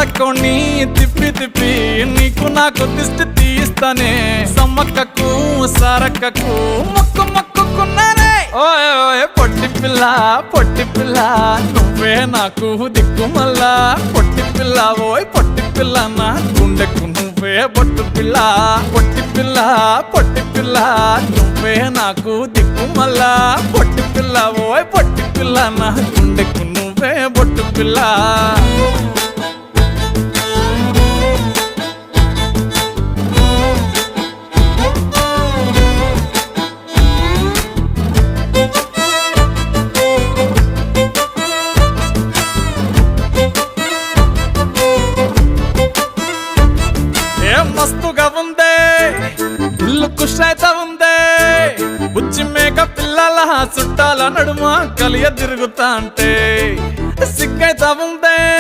బలకోని తిప్పి తిప్పి నీకు నాకు దిష్టి తీస్తానే సమ్మక్కకు సారక్కకు మొక్కు మొక్కుకున్నానే ఓయ్ ఓయ్ పొట్టి పిల్ల నువ్వే నాకు దిక్కు మల్లా పొట్టి పిల్ల ఓయ్ పొట్టి పిల్ల నా గుండెకు నువ్వే బొట్టు పిల్ల పొట్టి పిల్ల నువ్వే నాకు దిక్కు మల్లా పొట్టి పిల్ల ఓయ్ పొట్టి పిల్ల నా గుండెకు నువ్వే బొట్టు పిల్ల మస్తుగా ఉందే ఇల్లు కుషైత ఉందే బుచ్చి మేక పిల్లల చుట్టాల నడుమ కలియ తిరుగుతా అంటే సిగ్గైతా ఉందే